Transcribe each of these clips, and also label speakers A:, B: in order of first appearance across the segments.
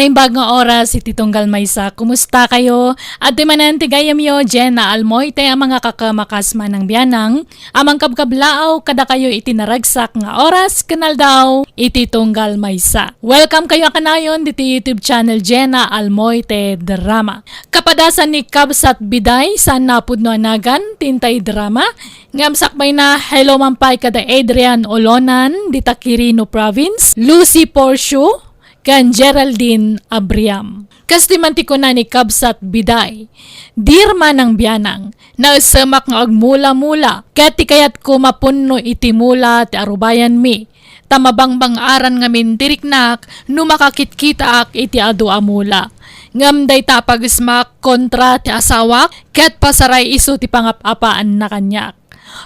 A: Naimbag nga oras, iti tunggal maysa. Kumusta kayo? At di manan tigayam yo, JENA ALMOITE ang mga kakamakas Manang Bianang. Amang kabkablaaw, kada kayo iti naragsak nga oras, kanal daw, iti tunggal maysa. Welcome kayo kanayon diti YouTube channel JENA ALMOITE DRAMA. Kapadasan ni Kabsat Biday, saan napudno anagan, tintay drama. Ngamsakbay na hello mampay kada Adrian Olonan, dita Quirino Province, Lucy Porsche, kan Geraldine Abriam. Kastimanti ko na ni Kabsat Biday. Dear Manang Bianang, nausamak nga agmula-mula, kati kayat ko mapunno iti mula ti arubayan mi. Tamabangbang aran nga mintiriknak, no makakit-kita ak iti adu amula. Ngamday tapagismak kontra ti asawak, ket pasaray iso ti pangapapaan na kanyak.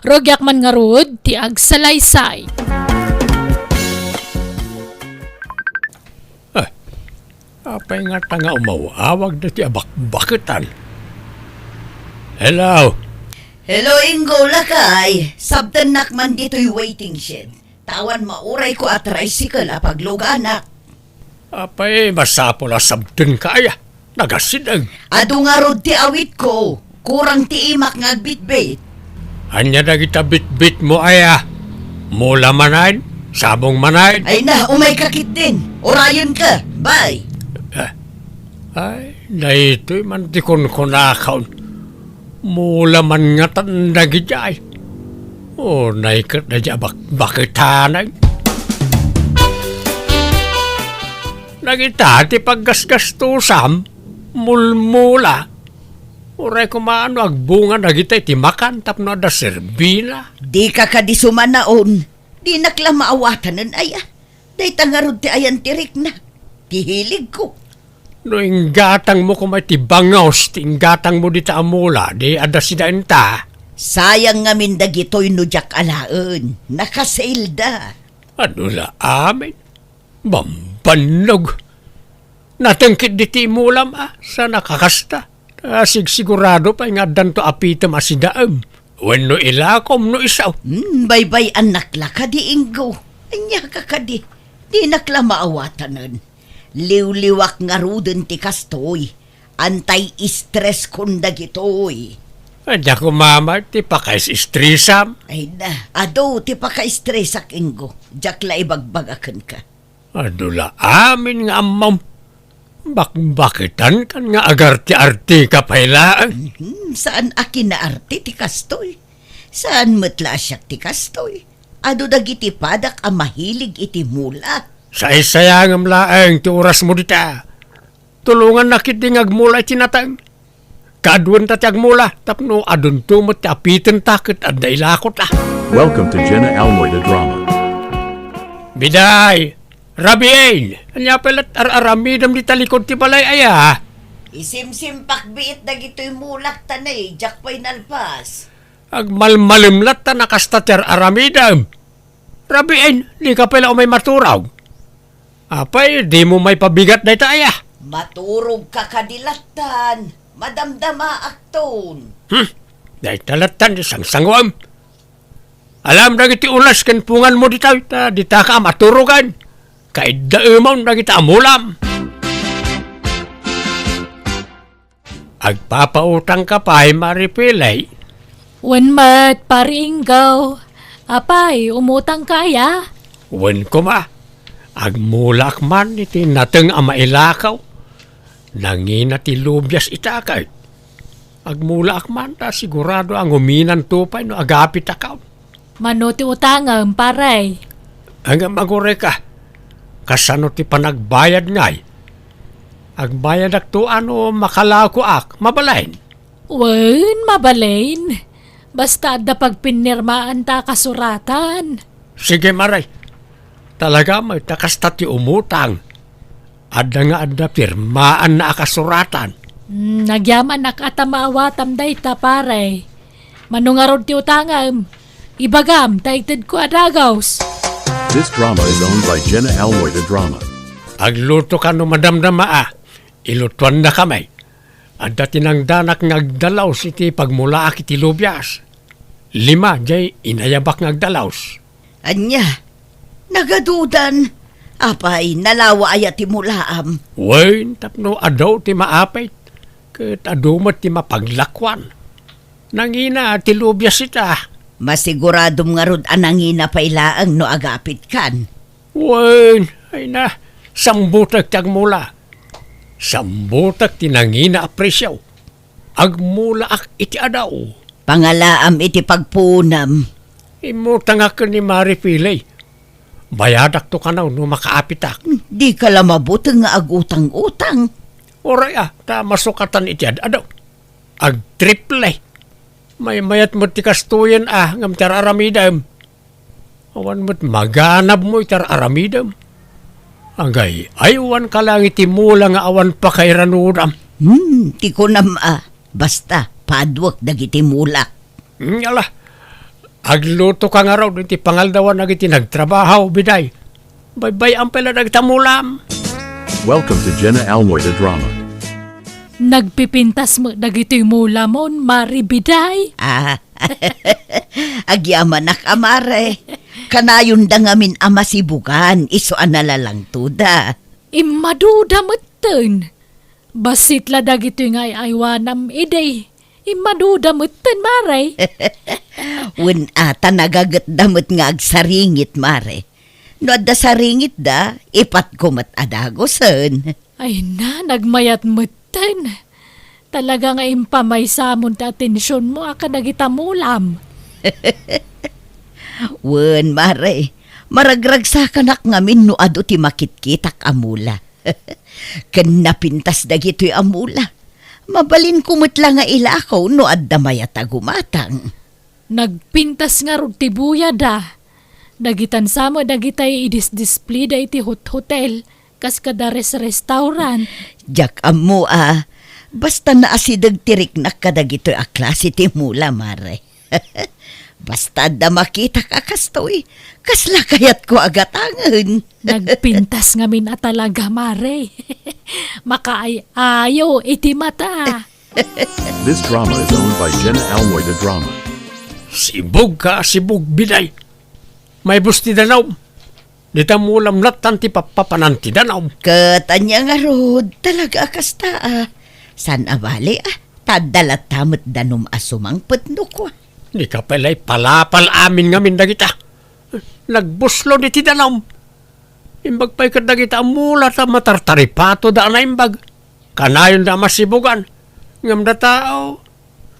A: Rogyak man nga rod, ti agsalaysay.
B: Apay nga tanga umawawag na ti abak-bakitan. Hello?
C: Hello, Ingo Lakay. Sabtan nakman dito'y waiting shed. Tawan mauray ko at tricycle apagluganak.
B: Apay masapol sabten kaya. Nagasidang.
C: Ado nga rod ti awit ko. Kurang ti imak nga bitbit.
B: Anya na kita bit-bit mo aya. Mula manayin, sabong manayin.
C: Ay na, umay kakit din. Orayon ka. Bye.
B: Ay, na ito'y mantikon ko na akaun. Mula man nga tanda gijay. O, naikat na dya bakitanay. Nagitati paggasgastusam, mulmula. Uray kumaano agbunga nagitay timakan tapno da serbina.
C: Di ka kadisumanaon. Di nakla maawatanan aya. Day tangarod ti ayan tirik na. Ti hilig ko.
B: No inggatang mo kumay ti bangaws, ti inggatang mo di ta amula, di ada sidain ta.
C: Sayang nga mindagitoy no jak alaen. Nakasailda.
B: Ano la amin? Bambanog. Natangkit di ti mulam sa nakakasta. Sigurado pa nga danto apitam asidaam. When no ilakom no isaw.
C: Bye-bye anak la ka di Ingo. Anya ka di. Di nakla maawatanan. Liw-liwak nga ruden ti kastoy. Anti-stress kunda gitoy.
B: Adya ko mama, ti pakais-stresam.
C: Ay na, ado ti paka-stressak Ingo. Diyak la ibagbagakan ka.
B: Adula amin nga amam. Bakbakitan kan nga agarti-arti ka pailaan.
C: Saan akin na arte ti kastoy? Saan matla siyak ti kastoy? Ado dagiti padak ang mahilig iti mula.
B: Sa isayangam laeng ti oras mo dita. Tulungan na kiti ngagmula itinatang. Kaadwan ta ti agmula, tapno adun tumot ti apitin takit at dailakot la.
D: Welcome to JENA ALMOITE DRAMA.
B: Biday! Rabiain! Anya palat ar-aramidam di talikod ti balay aya.
C: Isim-sim pakbiit dagito'y mulak tanay, jakpay nalpas.
B: Agmalmalimlat ta nakasta ti ar-aramidam. Rabiain, di ka pala umay maturaw. Apay, di mo may pabigat na aya.
C: Maturog ka kadilatan, madamdama akton.
B: Dahil talatan, isang sangwam. Alam na iti ulas kan pungan mo dita, dita ka maturugan. Kahit daumaw na kita amulam. Agpapautang ka pa ay maripilay.
A: Wen mat paringgaw. Apay, umutang kaya?
B: Wen ko ma. Agmulak man iti nateng amailakaw. Nangina ti lubyas itakay. Agmulak man ta sigurado ang uminan tupay no agapit akaw.
A: Mano ti utangam, paray.
B: Hanggang magure ka. Kasano ti panagbayad ngay. Agbayad ak to ano makalako ak. Mabalain.
A: Wen, mabalain. Basta da pagpinirmaan ta kasuratan.
B: Sige maray. Talaga may takasta ti umutang. Adda nga adda pirmaan na akasuratan.
A: Nagyaman nakatamawatam day ta pare. Manungarod ti utangam. Ibagam, taitid ko adagaws.
D: This drama is owned by JENA ALMOITE DRAMA.
B: Agluto ka no madamdama Ilutuan na kamay. Adda tinangdanak ngagdalaw iti pagmulaak iti lubyas. 5 jay inayabak ngagdalaws.
C: Anya, nagadudan. Apay, nalawa aya ti mulaam.
B: Wain, tapno adaw ti maapay. Kat adumat ti mapaglakwan. Nangina ti lubyas ita.
C: Masiguradom nga rod anangina pailaang no agapit kan.
B: Wain, ay na, sambutak ti agmula. Sambutak ti nangina apresyaw. Agmula ak iti adaw.
C: Pangalaam iti pagpunam.
B: Imutang ako ni Mari Pilay. Bayadak to kanaw no makaapitak.
C: Di ka lamabutang nga agutang-utang.
B: Oray ta masukatan iti adaw. Ag triple. May mayat mo ti kastuyan ngam tararamidam. Awan mo't maganab mo itararamidam. Agay, aywan ka lang iti mula nga awan pa kay ranudam.
C: Ti ko nam basta, padwak dagiti mulak.
B: Yala, agluto ka nga raw iti pangaldawan iti nagtrabaho, biday. Bye-bye ang pala nagtamulam.
D: Welcome to JENA ALMOITE DRAMA.
A: Nagpipintas mo dagiti mula mon, maribiday.
C: Agyaman nak amare. Kanayon da ngamin amasibugan, iso analalang tuda.
A: Imaduda moten. Basit la dagiti nga aywanam iday. Imaduda moten, maray.
C: Wen ata nagagat damot nga agsaringit, mare. No adda saringit da, ipat kumat adagosan.
A: Ay na, nagmayat moten. Talaga nga impamay samon ta atensyon mo akadagita mulam.
C: Wen, mare, maragragsakan ngamin no ado ti makitkitak amula. Ken napintas dagito'y amula. Mabalin kumutla nga ilakaw no adda mayat agumatang.
A: Nagpintas nga rod ti buya da. Dagitan samo dagitay idis-display da iti hotel kas kada restaurant.
C: Jak amo basta naasidag tirik na kadagito'y klase ti mula, mare. Basta da makita ka kastoy, kasla kayat ko agatangan.
A: Nagpintas nga min talaga, mare. Makaayaw iti mata.
D: This drama is owned by JENA ALMOITE DRAMA.
B: Sibog ka, sibog biday. May busti danaw. Dita mulam natan ti papapananti danaw.
C: Katanya nga rod, talaga kasta San abali tadalat tamot danom asumang putno ko.
B: Di ka pala'y palapal amin ngamin dagita. Nagbuslo di ti danaw. Imbag pa'y kadagita mula ta matartaripato da na imbag. Kanayon da masibugan. Ngam da tao.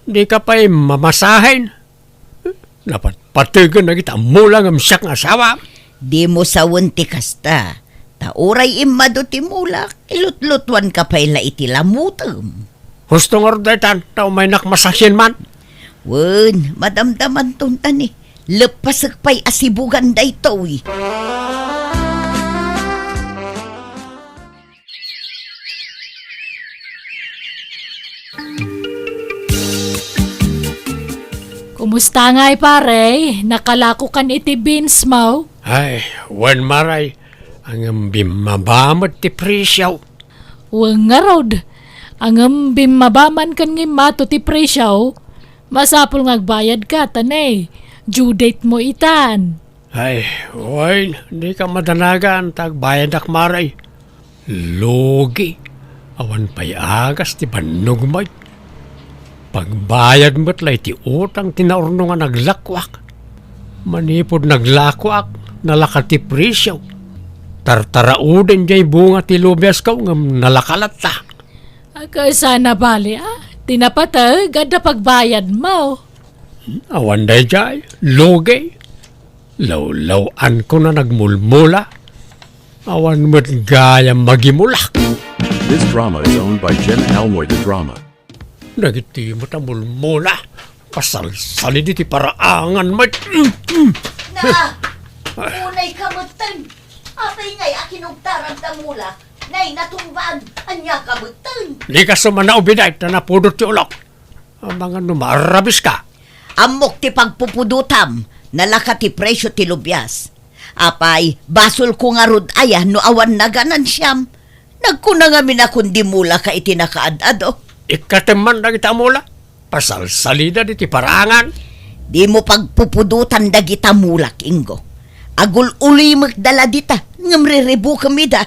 B: Di ka pa'y mamasahin. Dapat patigan na kita mula ngam siyak nga asawa.
C: Di mo sawon ti kasta. Tauray imado ti mulak. Ilutlutwan ka pa'y la iti lamutam.
B: Husto nga rodaytan. Tao may nakmasahin man.
C: Wen, madamdaman tuntan Lepasak pa'y asibugan da ito
A: Kumusta nga'y pare? Nakalako kan iti beans mo?
B: Ay, wan maray. Ang bimabamat ti presyaw.
A: Wang nga rod. Ang bimabaman kan nga mato ti presyaw. Masapul ngagbayad ka, tanay. Due date mo itan.
B: Ay, wine, di ka madanagan, tagbayad ak maray. Logi, awan pa'y agas, ti banog mo't. Pagbayad mo't lay ti utang tinaurno nga naglakwak. Manipod naglakwak, nalakat ti presyaw. Tartarauden jay bunga ti lubyas ka, ngam nalakalat ta.
A: Sana bali tinapatag ada pagbayad mo.
B: Awan day jay, logi. Law-lawan ko na nagmulmula. Awan mo't gaya magimulak.
D: This drama is owned by JENA ALMOITE DRAMA.
B: Nagiti mo ta mulmula. Pasal-sali diti paraangan mo.
C: Na! Unay kamutan! Apay ngay akinugtarang tamula. Nay natumban! Anya kamutan!
B: Di ka sumana ubiday na napudot ti ulok. Ang mga numarabis ka.
C: Amok ti pagpupudutam. Nalaka ti presyo ti lubyas. Apay, basol ko nga rod aya no awan na ganan siyam. Nagkuna nga minakundi mula ka iti nakaadado.
B: Ikateman na kita mula. Pasal-salida diti paraangan.
C: Di mo pagpupudutan dagita mulak, Ingo. Agul uli magdala dita, ngamriribu kami da.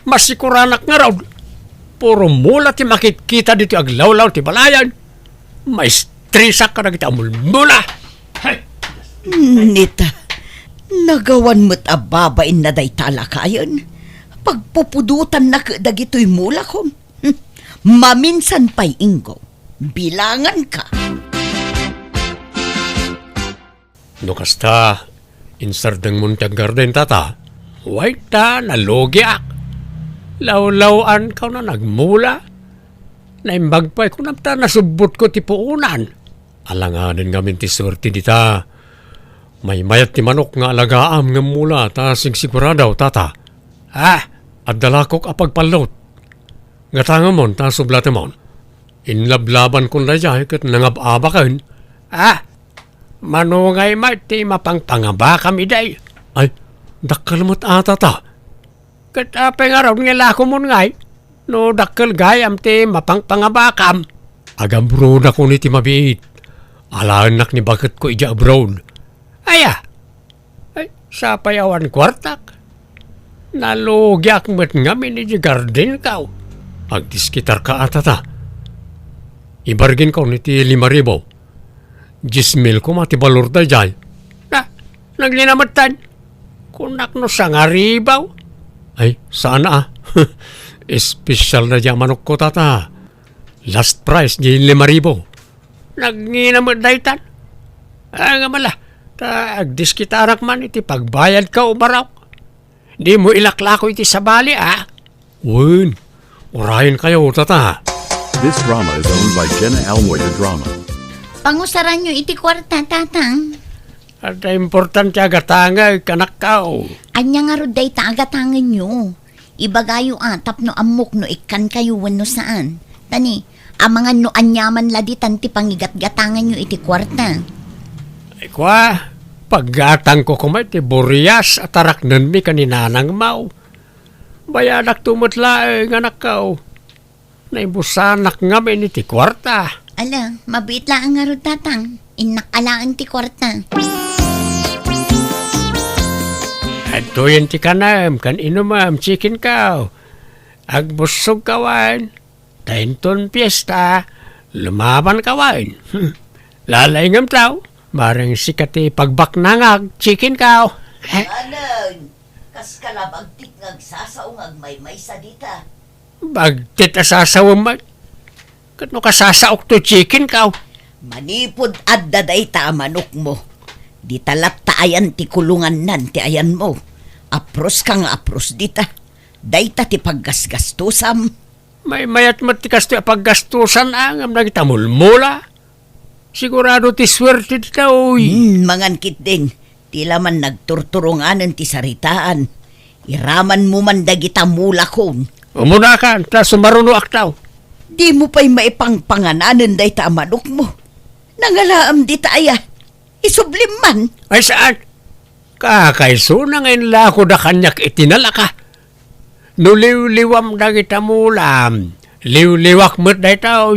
B: Masikuranak nga raw. Puro mula ti makikita dito aglawlaw ti balayan. May stresa ka na kita mula. Hay!
C: Nita, nagawan mo't ababain na day talakayan. Pagpupudutan na dagito'y mula ko. Maminsan pa'y inggo. Bilangan ka.
B: No kasta, insardeng muntag garden tata. Wait ta, nalogyak. Lawlawan ka na nagmula. Naimbagpay ko na ta nasubot ko ti puunan. Alanganin ngamin ti surti dita. May mayat ti manok nga alagaam nga mula ta sigsiguradaw tata. Adalakok apagpalot. Nga tangamon ta sublatemon. Inlablaban ko na jay kat nangababakan. Manungay ti mapangpangaba kami day. Ay, dakkalmot ata ta. Kat pengaron nga lako mon ngay. No dakkal gayam ti mapangpangabakam. Agambro na ko ni ti mabiit. Alanak ni bakit ko ija abroad. Ay, sa payawan kwartak. Nalugyak met ngamin ni garden kaw. Agdiskitar ka atata. Ibargin ko ni ti 5,000. 10,000 ko mati balor da jay. Naglinamatan. Kunak no sangaribaw. Ay, saan Espesyal na dyan manok ko tata. Last price, di 5,000. Nagnginamot daytan. Nga mala, agdiskitarak man iti pagbayad ka umaraw. Di mo ilaklako iti sabali, Win, urahin kayo tata.
D: This drama is owned by JENA ALMOITE DRAMA.
E: Pangusaran nyo iti kwarta, tatang.
B: At importante agatanga kanak kao.
E: Anya nga roday ta agatangan nyo. Ibagayo atap no amok no ikan kayo wano saan. Tani, amangan no anyaman laditan ti pangigat-gatangan nyo iti kwarta.
B: Ay kwa, paggatang ko kumay ti Boreas at araknan mi kaninanang mau. Bayadak tumutla nga nakaw. Naibusanak nga mi iti kwarta.
E: Ala, mabit lang nga ro tatang. Inakalaan ti kwarta.
B: Ato yan ti kanam, kan inumam, chicken cow. Agbusog kawan. Tainton piyesta, lumaban kawan. Lalay ngam tao, marang sikati pagbaknangag, chicken cow.
C: Anan, kas kalabagtik ngagsasaong agmay-may sa dita.
B: Bagtit asasawam man. Kat no kasasaok to chicken cow.
C: Manipod adda day ta manok mo. Di talat ta ayan ti kulungan nan ti ayan mo. Apros ka nga apros dita. Day ta ti paggasgastusam.
B: May mayat matikas ti paggastusan ang nagita mulmula. Sigurado ti swerte dita uy.
C: Mangan kit din. Tila man nagturturunganan ti saritaan. Iraman mo man dagita mula kon.
B: Umuna ka, ta sumaruno aktaw.
C: Di mo pa'y maipangpangananan day ta manok mo. Nangalaam di ta aya. Isublim man.
B: Ay saan? Kakaiso na ngayon lako da kanyak itinala ka. Nuliw-liwam na kita mulam. Liw-liwak mo't day tao.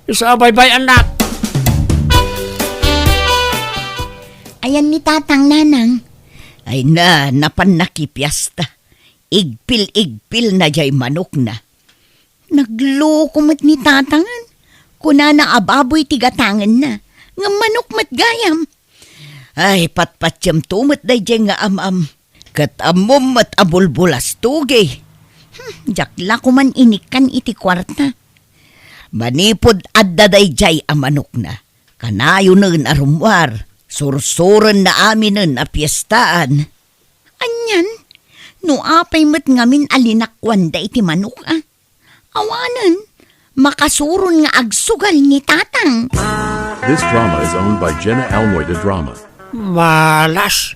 B: Isa bay-bay anak.
E: Ayan ni tatang nanang.
C: Ay napan nakipyasta. Igpil-igpil na jay manok na.
E: Naglukumot ni tatangan. Kuna na ababoy tigatangan na. Nga manok matgayam.
C: Ay patpatyam tumot day jay nga amam. Kat amom mat abulbulas tugay.
E: Jakla ko man inikan iti kwarta.
C: Manipod adda day jay ang manok na. Kanayo nun arumwar. Sursuran na amin na piyestaan.
E: Anyan, no apay mat ngamin alinakwan da iti manok Awanan, makasurun nga agsugal ni tatang.
D: This drama is owned by JENA ALMOITE DRAMA.
B: Malas.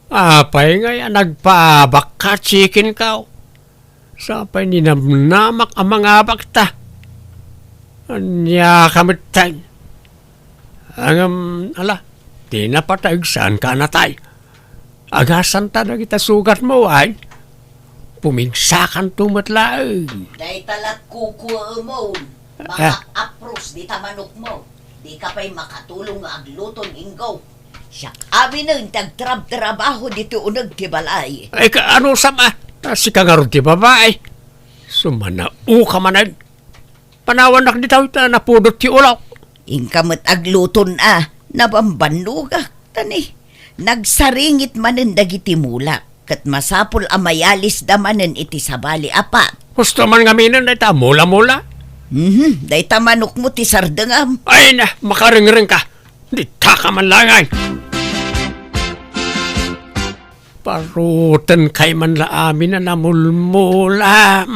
B: Apay nga nagpaabak ka chicken cow. Sapay ninamnamak ang mga bakta. Anya kamitay. Ala, di na patag saan ka natay. Agasan ta na kita sugat mo ay. Pumigsakan tumatlaang.
C: Day talat kukuha mo. Mga apros di ta manok mo. Di ka pa'y makatulong nga agluton inggo. Siya, amin nun, tagtrabaho dito unag ti balay.
B: Ay ano sama? Si kangarod ti babae. Sumanao ka manan. Panawanak di tao napudot ti ulaw.
C: Ingkamot agluton nabambanluga, tani. Nagsaringit manen dagiti mula, kat masapul amayalis damanen iti sabali apat.
B: Gusto man ngaminan ay ta mula-mula.
C: Day tamanok mo ti sardengam.
B: Ay na, makaring-ring ka. Di ta ka man langay. Parutan kay man la amin na namulmula.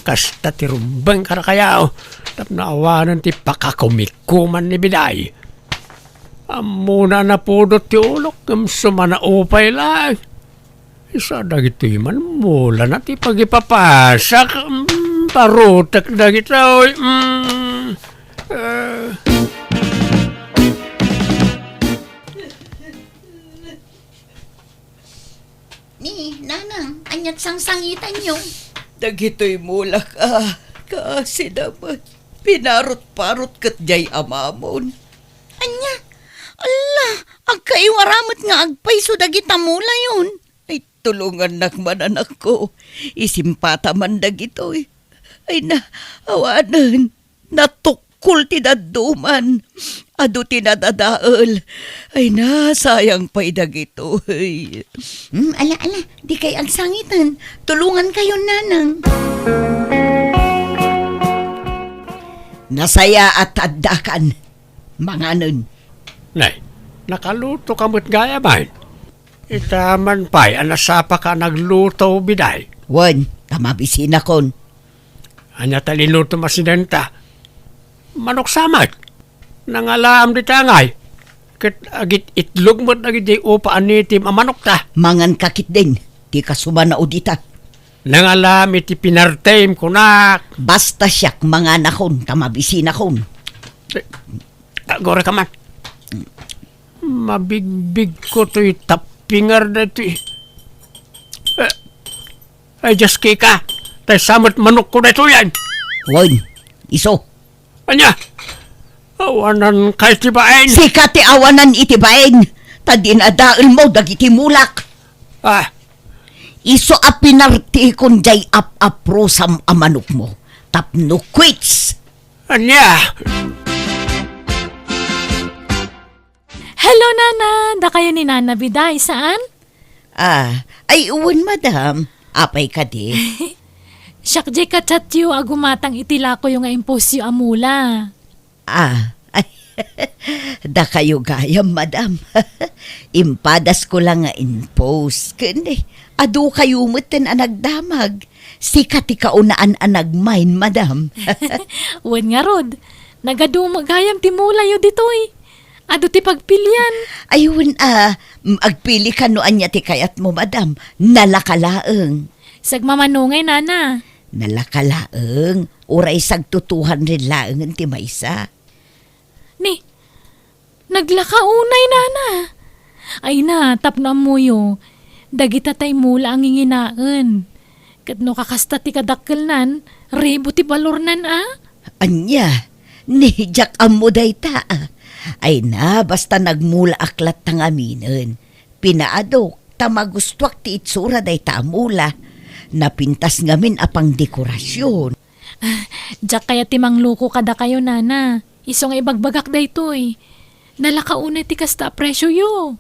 B: Kasta ti rumbang karakayaw. Tapnaawanan ti pakakumikuman ni biday. Amuna na pudot ti ulok. Sumana upay lang. Isa dagiti man mula na ti pagipapasak. Parutak dagiti.
E: Ni, nanang, anyat sangsangitan nyo.
C: Dagito'y mulak kasi naman pinarot-parot kat jay amamon.
E: Anya, ala, agkaiwaramot nga agpay so dagita mula yun.
C: Ay tulungan nakmanan ako, isimpata man dagito'y. Ay awanan, natukul ti daduman, adu ti nadadaal. Ay sayang pa'y dagito'y.
E: Ala, di kay agsangitan. Tulungan kayo, nanang.
C: Nasaya at addakan, mga nun.
B: Nay, nakaluto ka mo't gaya man. Itaman pa'y anasapa ka nagluto biday.
C: Wan, tamabisin akon.
B: Anya taliluto masidenta. Manok samat. Nangalaam di tangay. Kat agit itlog mo't agit di upa anitim ang manok ta.
C: Mangan kakit din, di ka sumana udita.
B: Nangalaam iti pinartime kunak.
C: Basta siyak mga nakon, tamabisin akon.
B: Gore ka man. Mabigbig ko to'y tapingar na to'y. Ay, just kika. Tay samot manok ko na ito yan.
C: Wan, iso.
B: Anya? Awanan kay tibain.
C: Sikati awanan itibain. Tadin adaal mo dagiti mulak. Iso a pinarti kon jay aprosam amanok mo. Tapno quits.
B: Anya?
A: Hello, Nana. Da kayo ni Nana Biday. Saan?
C: Ay uwan madam. Apay ka di.
A: Siyak jay kachatyo agumatang itila ko yung imposyo amula.
C: Ay, da kayo gayam madam. Impadas ko lang nga impose. Kundi, adu kayo mutin anagdamag. Sikati kaunaan anagmain madam.
A: Wan nga rod. Nagadumagayam timula yo ditoy. Ado ti pagpilyan.
C: Ayun agpili ka noan niya ti kayat mo madam. Nalakalaeng.
A: Sagmamanungay, Nana.
C: Nalakalaeng. Uray sagtutuhan rin laeng ti maysa.
A: Ni, naglakaunay, Nana. Ay na, tapno amuyo. Dagita tay mula ang inginaan. Kat no kakasta ti kadakkelnan, rebo ti balornan
C: Anya, ni jak amo day ta. Ay na, basta nagmula aklat tang aminen. Pinaadok, tamagustwak ti itsura day ta amula. Napintas ngamin apang dekorasyon.
A: Diyak kaya timang luko kada kayo, Nana. Iso nga ibagbagak da ito eh. Nalakauna ti kasta presyo yo.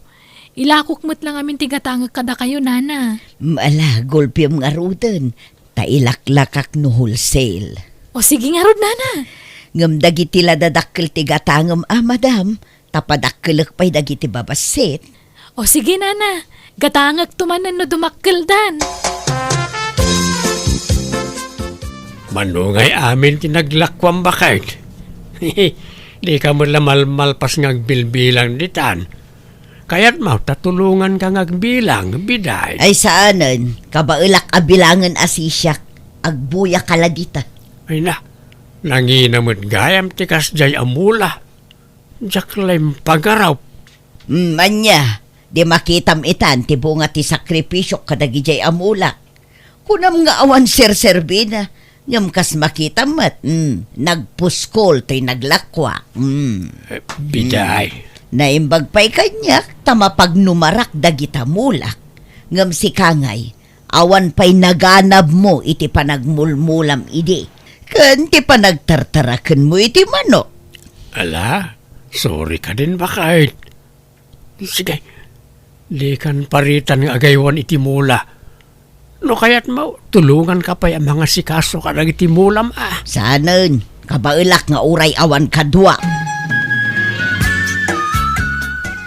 A: Ilakok mo't lang amin tigatangag kada kayo, Nana.
C: Mala, golpiyam nga ruden. Tailaklakak no wholesale.
A: O sige nga rod, Nana.
C: Ngam dagiti la dadakkel tigatangam madam. Tapadakkelek pa'y dagiti babasit.
A: O sige, Nana. Gatangag tumanan no dumakkel dan.
B: Manungay amin tinaglakwam bakit. Di ka mo lamalmalpas ngagbilbilang ditan. Kaya't mo, tatulungan ka ngagbilang, biday.
C: Ay saanan, kabailak abilangan asisyak, agbuya kaladita.
B: Ay na, nanginamot gayam tikas jay amula. Jaklaim pagaraw.
C: Anya, di makitam itan, ti bunga ti sakripisyo kadagi jay amula. Kunam nga awan ser-serbina, ngam kas makitam mat, nagpuskol to'y naglakwa.
B: Biday.
C: Naimbag pa'y kanyak, tamapag numarak dagita mulak. Ngam si Kangay, awan pa'y naganab mo iti panagmulmulam idi. Kan ti panagtartaraken mo iti manok.
B: Ala, sorry ka din bakit? Sige, likan paritan nga agaywan iti mula. No kaya't mo, tulungan ka pa ang mga sikaso ka nag iti mulam
C: Sanen, kabailak nga uray awan kadwa.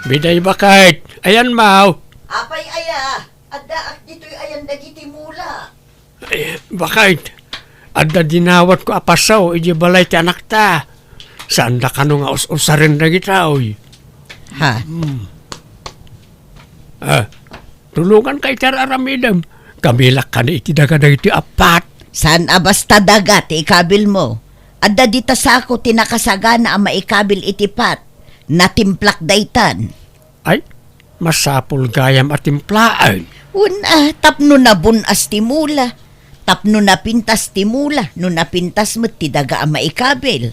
B: Biday bakit? Ayan mau.
C: Apay aya, addaak dito'y ayan dagiti mula.
B: Bakit? Adda dinawat ko apasaw, iji balay ti anak ta. Saan da ka nga us-usarin na gitaoy?
C: Ha?
B: Tulungan kay tararamidam. Kamilak ka na iti daga iti apat.
C: San abasta dagat ikabil mo? Adda dita sa ako tinakasagana ang maikabil itipat. Natimplak daytan.
B: Ay, masapul gayam at timplaan.
C: Una, tapno na bunas ti mula. Tapno na pintas ti mula. No napintas mo ti daga ang maikabil.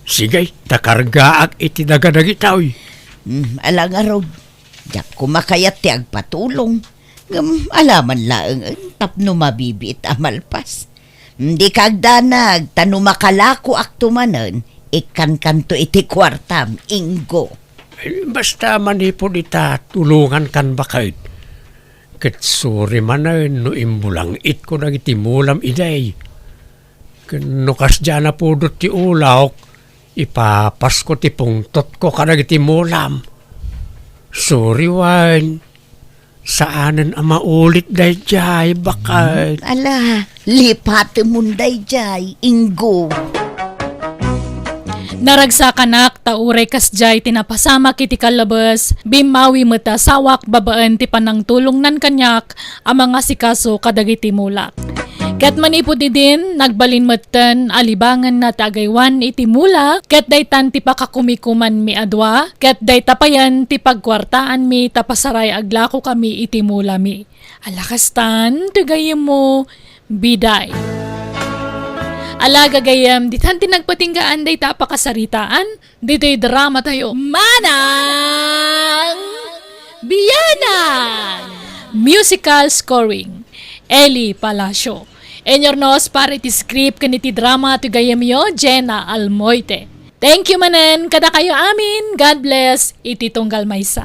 B: Sige, takargaak iti daga dagitaoy.
C: Alang arog. Diyak kumakayat ti agpatulong. Alaman laeng tapno mabibit amalpas. Di kagdanag, tano makalako aktumanen, ikan kanto iti kwartam, inggo.
B: Basta manipod ita, tulungan kan bakit. Kitsuri man no imbulang it ko nagiti mulam iday. Nukas dyan na pudot ti ulawk, ipapas ko ti pungtot ko ka nagiti mulam. Sorry, Wan. Saanan ang maulit day jay, bakit?
C: Ala, lipat munday jay, inggo.
A: Naragsakan tauray kasjay tinapasama kiti kalabas, bimawi mata sawak babaan ti panang tulong nan kanyak, ang mga sikaso kadagiti mulak. Ket manipod din, nagbalin matan alibangan na tagaywan iti mula, ket daytan ti pakakumikuman mi adwa, ket day tapayan ti pagkwartaan mi tapasaray aglako kami iti mula mi. Alakastan, tagayem mo, biday. Alaga gayam, ditan tinagpatinggaan day tapakasaritaan, dito'y drama tayo. Manang Bianang! Musical scoring, Eli Palacio. Enyornos para iti script kaniti drama to gayam yo, JENA ALMOITE. Thank you manen, kada kayo amin. God bless, iti tunggal maysa.